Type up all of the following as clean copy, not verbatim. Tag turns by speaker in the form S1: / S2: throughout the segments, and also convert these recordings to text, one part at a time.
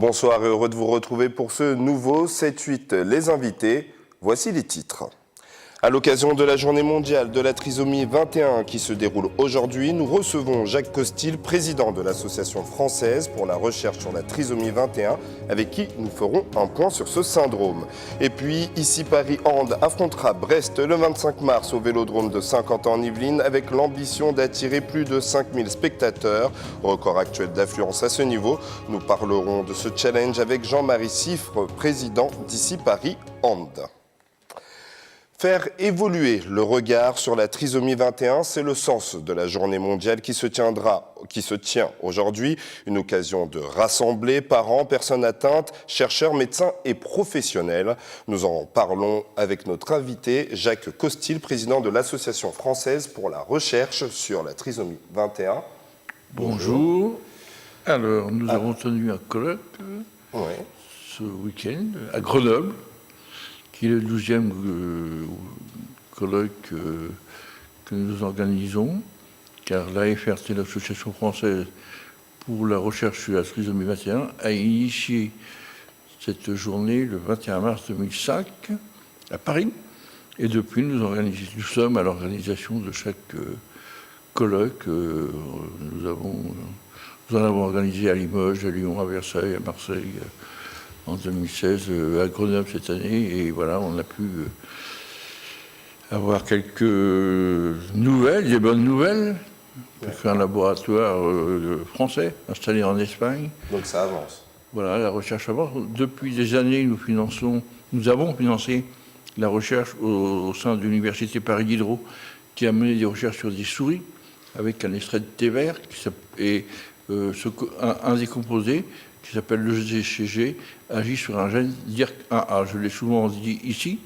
S1: Bonsoir et heureux de vous retrouver pour ce nouveau 7-8 Les Invités. Voici les titres. À l'occasion de la journée mondiale de la trisomie 21 qui se déroule aujourd'hui, nous recevons Jacques Costil, président de l'Association française pour la recherche sur la trisomie 21, avec qui nous ferons un point sur ce syndrome. Et puis, ici Paris Hand affrontera Brest le 25 mars au Vélodrome de Saint-Quentin en Yvelines avec l'ambition d'attirer plus de 5000 spectateurs. Record actuel d'affluence à ce niveau. Nous parlerons de ce challenge avec Jean-Marie Siffre, président d'ici Paris Hand. Faire évoluer le regard sur la trisomie 21, c'est le sens de la journée mondiale qui se tient aujourd'hui. Une occasion de rassembler parents, personnes atteintes, chercheurs, médecins et professionnels. Nous en parlons avec notre invité, Jacques Costil, président de l'Association française pour la recherche sur la trisomie 21.
S2: Bonjour. Alors, nous avons tenu un colloque ce week-end à Grenoble, qui est le 12e colloque que nous organisons, car l'AFRT, l'Association française pour la recherche sur la trisomie 21, a initié cette journée le 21 mars 2005 à Paris. Et depuis, nous sommes à l'organisation de chaque colloque. Nous en avons organisé à Limoges, à Lyon, à Versailles, à Marseille, en 2016, à Grenoble cette année, et voilà, on a pu avoir quelques nouvelles, des bonnes nouvelles, parce qu'un laboratoire français installé en Espagne.
S1: Donc ça avance.
S2: Voilà, la recherche avance. Depuis des années, nous avons financé la recherche au sein de l'Université Paris Diderot, qui a mené des recherches sur des souris, avec un extrait de thé vert, et un des composés, qui s'appelle le GCG, agit sur un gène DIRC1A. Je l'ai souvent dit ici,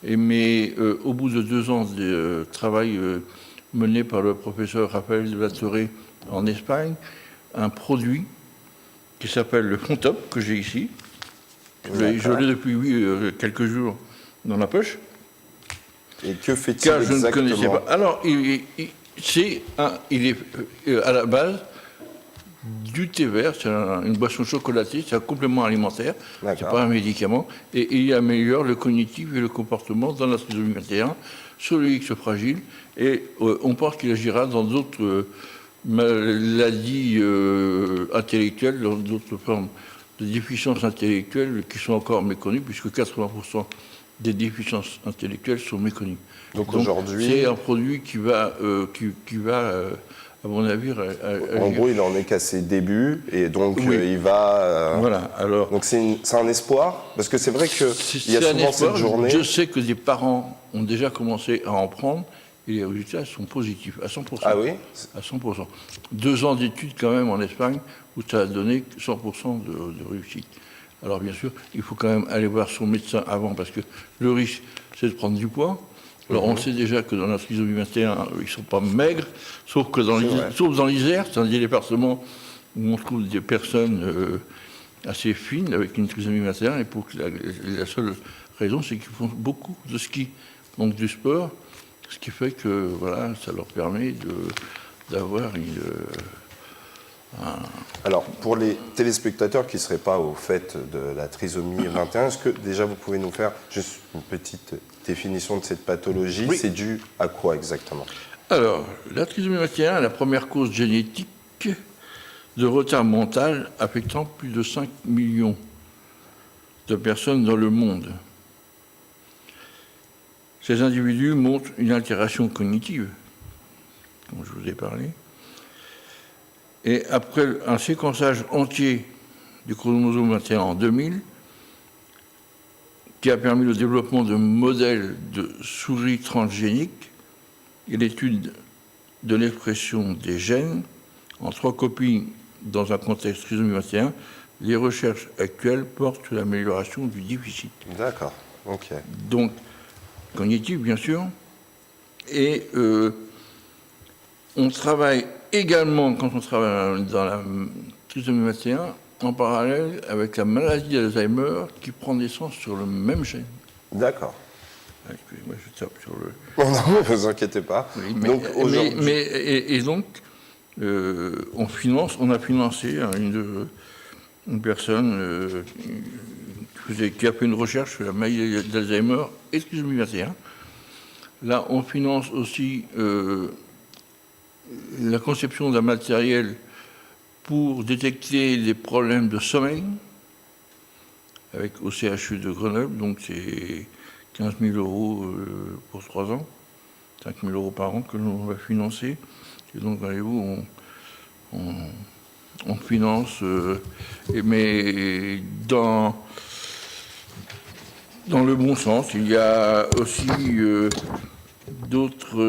S2: mais au bout de 2 ans de travail mené par le professeur Raphaël de la Torre en Espagne, un produit qui s'appelle le Fontop, que j'ai ici. Je l'ai depuis quelques jours dans la poche.
S1: Et que fait-il
S2: car
S1: exactement?
S2: Je ne connaissais pas. Alors, il est à la base du thé vert, c'est une boisson chocolatée, c'est un complément alimentaire, c'est pas un médicament, et il améliore le cognitif et le comportement dans la trisomie 21, sur le X fragile, et on pense qu'il agira dans d'autres maladies intellectuelles, dans d'autres formes de déficiences intellectuelles qui sont encore méconnues, puisque 80% des déficiences intellectuelles sont méconnues.
S1: Donc aujourd'hui,
S2: c'est un produit qui va à mon avis,
S1: en gros, il en est qu'à ses débuts, et donc il va...
S2: Voilà, alors...
S1: Donc c'est un espoir, parce que c'est vrai qu'il y a souvent cette journée...
S2: Je sais que des parents ont déjà commencé à en prendre, et les résultats sont positifs, à 100%.
S1: Ah oui?
S2: À 100%. 2 ans d'études quand même en Espagne, où ça a donné 100% de réussite. Alors bien sûr, il faut quand même aller voir son médecin avant, parce que le risque, c'est de prendre du poids. Alors on sait déjà que dans la trisomie 21, ils ne sont pas maigres, sauf dans l'Isère, c'est un des départements où on trouve des personnes assez fines avec une trisomie 21, et pour que la seule raison, c'est qu'ils font beaucoup de ski, donc du sport, ce qui fait que voilà, ça leur permet d'avoir
S1: Alors, pour les téléspectateurs qui ne seraient pas au fait de la trisomie 21, est-ce que déjà vous pouvez nous faire juste une petite définition de cette pathologie? Oui. C'est dû à quoi exactement?
S2: Alors, la trisomie 21 est la première cause génétique de retard mental affectant plus de 5 millions de personnes dans le monde. Ces individus montrent une altération cognitive, comme je vous ai parlé. Et après un séquençage entier du chromosome 21 en 2000, qui a permis le développement de modèles de souris transgéniques et l'étude de l'expression des gènes en 3 copies dans un contexte trisomie 21, les recherches actuelles portent sur l'amélioration du déficit.
S1: D'accord, ok.
S2: Donc, cognitif, bien sûr, et on travaille également, quand on travaille dans la trisomie 21, en parallèle avec la maladie d'Alzheimer qui prend naissance sur le même gène.
S1: D'accord.
S2: Excusez-moi, je tape sur le...
S1: Non, ne vous inquiétez pas.
S2: Oui, donc, donc, on a financé une personne qui a fait une recherche sur la maladie d'Alzheimer et trisomie 21. Là, on finance aussi la conception d'un matériel pour détecter les problèmes de sommeil avec au CHU de Grenoble. Donc, c'est 15 000 € pour 3 ans, 5 000 € par an que l'on va financer. Et donc, voyez-vous, on finance, mais dans le bon sens. Il y a aussi d'autres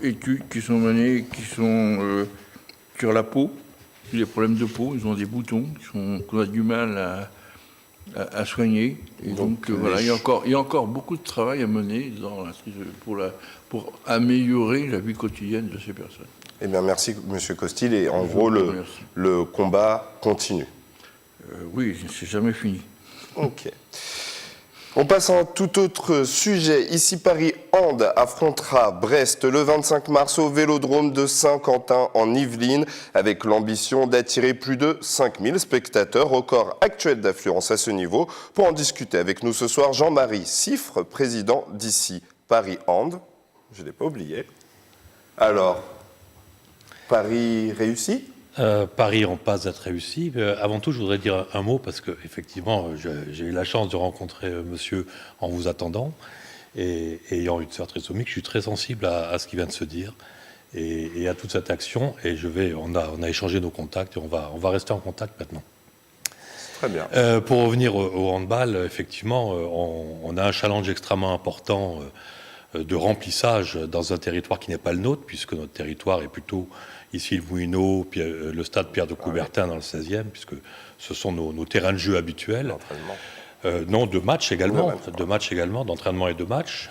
S2: études qui sont menées, qui sont sur la peau, les problèmes de peau. Ils ont des boutons qu'on a du mal à soigner. Et donc voilà, il y a encore beaucoup de travail à mener pour améliorer la vie quotidienne de ces personnes.
S1: Eh bien, merci, M. Costil. Et en gros, le combat continue.
S2: Oui, c'est jamais fini.
S1: Ok. On passe à un tout autre sujet. Ici, Paris Hand affrontera Brest le 25 mars au Vélodrome de Saint-Quentin en Yvelines, avec l'ambition d'attirer plus de 5000 spectateurs, record actuel d'affluence à ce niveau. Pour en discuter avec nous ce soir, Jean-Marie Siffre, président d'ici Paris Hand. Je ne l'ai pas oublié. Alors, Paris réussi ?
S3: Paris en passe d'être réussi. Avant tout, je voudrais dire un mot parce que effectivement, j'ai eu la chance de rencontrer monsieur en vous attendant et ayant une sœur trisomique, je suis très sensible à ce qui vient de se dire et à toute cette action. Et on a échangé nos contacts et on va rester en contact maintenant.
S1: Très bien.
S3: Pour revenir au handball, effectivement, on a un challenge extrêmement important de remplissage dans un territoire qui n'est pas le nôtre, puisque notre territoire est plutôt ici le Moulineau, puis le stade Pierre de Coubertin dans le 16e, puisque ce sont nos terrains de jeu habituels. Non, de matchs également, d'entraînement et de matchs.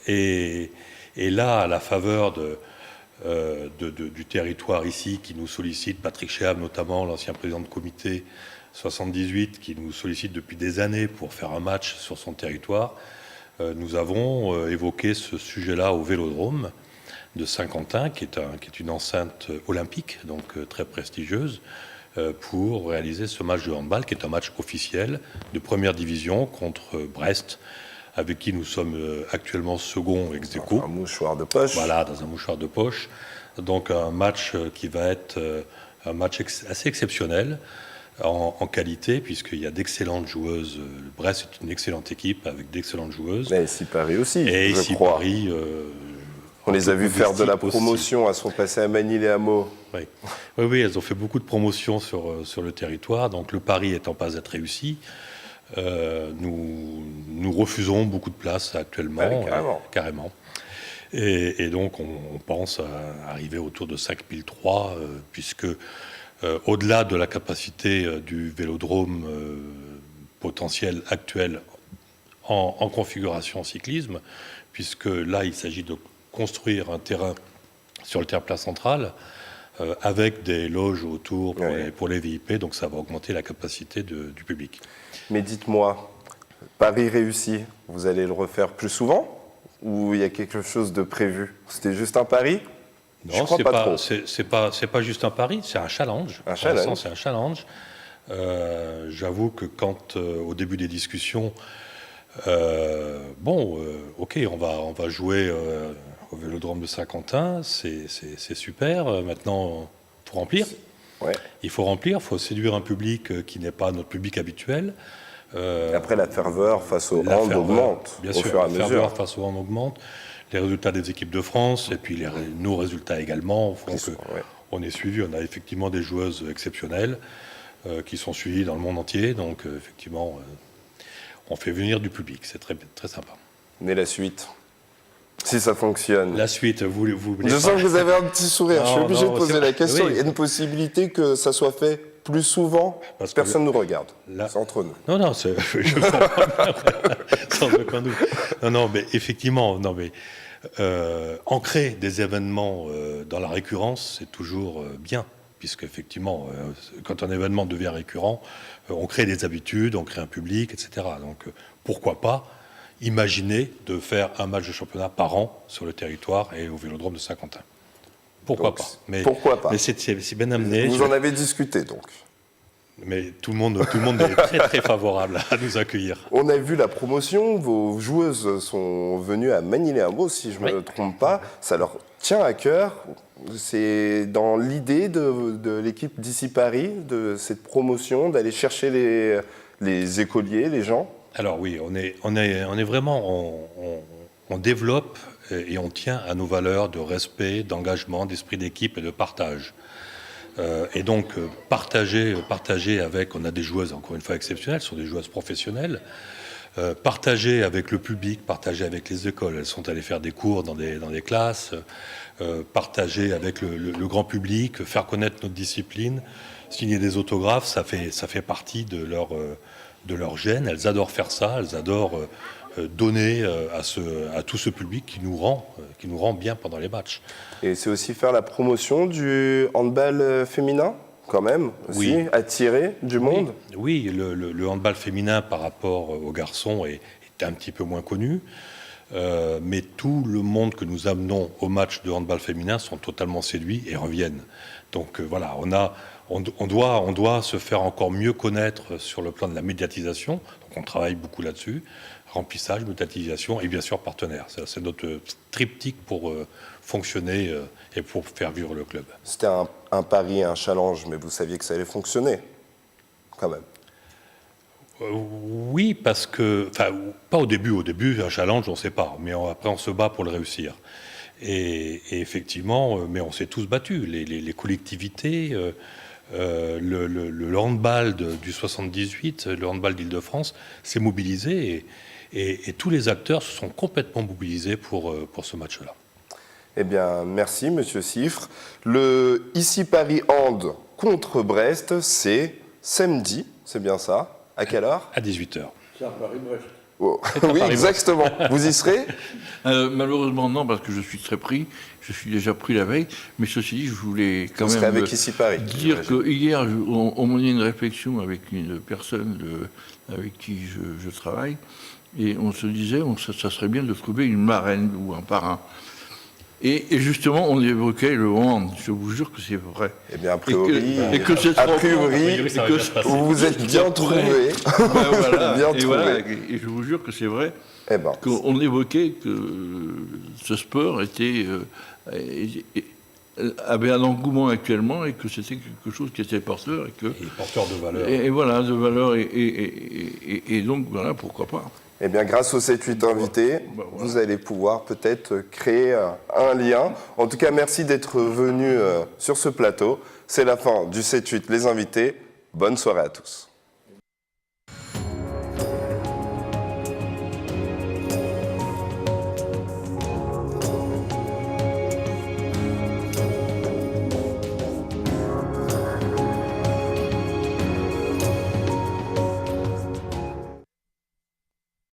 S3: Et là, à la faveur du territoire ici qui nous sollicite, Patrick Chéab notamment, l'ancien président de comité 78, qui nous sollicite depuis des années pour faire un match sur son territoire, nous avons évoqué ce sujet-là au Vélodrome de Saint-Quentin, qui est une enceinte olympique, donc très prestigieuse, pour réaliser ce match de handball, qui est un match officiel de première division contre Brest, avec qui nous sommes actuellement second ex aequo.
S1: Un mouchoir de poche.
S3: Voilà, dans un mouchoir de poche. Donc un match qui va être un match assez exceptionnel en qualité, puisqu'il y a d'excellentes joueuses. Brest est une excellente équipe avec d'excellentes joueuses.
S1: Mais ici Paris aussi,
S3: et
S1: je
S3: ici
S1: crois.
S3: Paris,
S1: on les a vus faire de la promotion, elles sont passées à Manille-les-Hameaux.
S3: Oui, elles ont fait beaucoup de promotions sur le territoire. Donc le pari est en passe d'être réussi. Nous refusons beaucoup de places actuellement, carrément. Et donc on pense à arriver autour de 5003, puisque au-delà de la capacité du vélodrome potentiel actuel en configuration cyclisme, puisque là il s'agit de construire un terrain sur le terre-plein central avec des loges autour pour les VIP, donc ça va augmenter la capacité du public.
S1: Mais dites-moi, Paris réussi, vous allez le refaire plus souvent ou il y a quelque chose de prévu? C'était juste un pari?
S3: Non, c'est pas juste un pari, c'est un challenge. C'est un challenge. J'avoue que quand au début des discussions, ok, on va jouer au Vélodrome de Saint-Quentin, c'est super. Maintenant, il faut remplir.
S1: Ouais.
S3: Il faut séduire un public qui n'est pas notre public habituel.
S1: Après, la ferveur face au hand augmente
S3: bien
S1: au
S3: sûr,
S1: fur et à mesure.
S3: La ferveur face au hand augmente. Les résultats des équipes de France et puis nos résultats également font qu'on est suivi. On a effectivement des joueuses exceptionnelles qui sont suivies dans le monde entier. Donc, effectivement, on fait venir du public. C'est très, très sympa.
S1: Mais la suite, si ça fonctionne.
S3: La suite, vous
S1: je sens que vous avez un petit sourire. Je suis obligé de poser la question.
S3: Oui.
S1: Il y a une possibilité que ça soit fait plus souvent. Personne ne nous regarde. C'est entre nous.
S3: Non, je comprends. Sans aucun doute. Non, mais effectivement, ancrer des événements dans la récurrence, c'est toujours bien, puisque effectivement, quand un événement devient récurrent, on crée des habitudes, on crée un public, etc. Donc, pourquoi pas imaginer de faire un match de championnat par an sur le territoire et au Vélodrome de Saint-Quentin. Pourquoi pas?
S1: Pourquoi pas?
S3: Mais c'est bien amené.
S1: Vous en avez discuté, donc?
S3: Mais tout le monde est très très favorable à nous accueillir.
S1: On a vu la promotion, vos joueuses sont venues à Magny-les-Hameaux, si je ne me trompe pas. Ça leur tient à cœur. C'est dans l'idée de l'équipe d'ici Paris, de cette promotion, d'aller chercher les écoliers, les gens.
S3: Alors oui, on est vraiment, on développe et on tient à nos valeurs de respect, d'engagement, d'esprit d'équipe et de partage. Et donc partager avec, on a des joueuses encore une fois exceptionnelles, ce sont des joueuses professionnelles, partager avec le public, partager avec les écoles, elles sont allées faire des cours dans des classes, partager avec le grand public, faire connaître notre discipline, signer des autographes, ça fait partie de leur gène, elles adorent faire ça, elles adorent donner à tout ce public qui nous rend bien pendant les matchs.
S1: Et c'est aussi faire la promotion du handball féminin, quand même, aussi,
S3: oui.
S1: Attirer du monde.
S3: Oui, le handball féminin par rapport aux garçons est un petit peu moins connu, mais tout le monde que nous amenons au match de handball féminin sont totalement séduits et reviennent. Donc voilà, on doit se faire encore mieux connaître sur le plan de la médiatisation, donc on travaille beaucoup là-dessus. Remplissage, médiatisation et bien sûr partenaires. C'est notre triptyque pour fonctionner et pour faire vivre le club.
S1: C'était un pari, un challenge, mais vous saviez que ça allait fonctionner, quand même.
S3: Oui, parce que, enfin, pas au début, un challenge, on ne sait pas, mais après on se bat pour le réussir. Et effectivement, mais on s'est tous battus, les collectivités, le handball du 78, le handball d'Île-de-France s'est mobilisé et tous les acteurs se sont complètement mobilisés pour ce match-là.
S1: Eh bien, merci, Monsieur Siffre. Le Ici Paris Hand contre Brest, c'est samedi, c'est bien ça? À quelle heure?
S3: À 18h.
S2: C'est à Paris-Brest.
S1: Oh. Oui, exactement. Vous y serez?
S2: Malheureusement, non, parce que je suis très pris. Je suis déjà pris la veille. Mais ceci dit, je voulais quand même
S1: avec Ici Paris,
S2: dire que hier, on menait une réflexion avec une personne avec qui je travaille. Et on se disait, ça serait bien de trouver une marraine ou un parrain. Et justement, on évoquait le hand. Je vous jure que c'est vrai.
S1: Eh bien, a priori, vous vous êtes bien trouvé.
S2: Voilà,
S1: bien
S2: et,
S1: trouvé.
S2: voilà, et je vous jure que c'est vrai.
S1: Eh ben,
S2: qu'on évoquait que ce sport avait un engouement actuellement et que c'était quelque chose qui était porteur. Et
S3: porteur de valeur.
S2: Et voilà, de valeur. Et donc, voilà, pourquoi pas.
S1: Eh bien, grâce aux 7-8 invités, vous allez pouvoir peut-être créer un lien. En tout cas, merci d'être venu sur ce plateau. C'est la fin du 7-8 Les Invités. Bonne soirée à tous.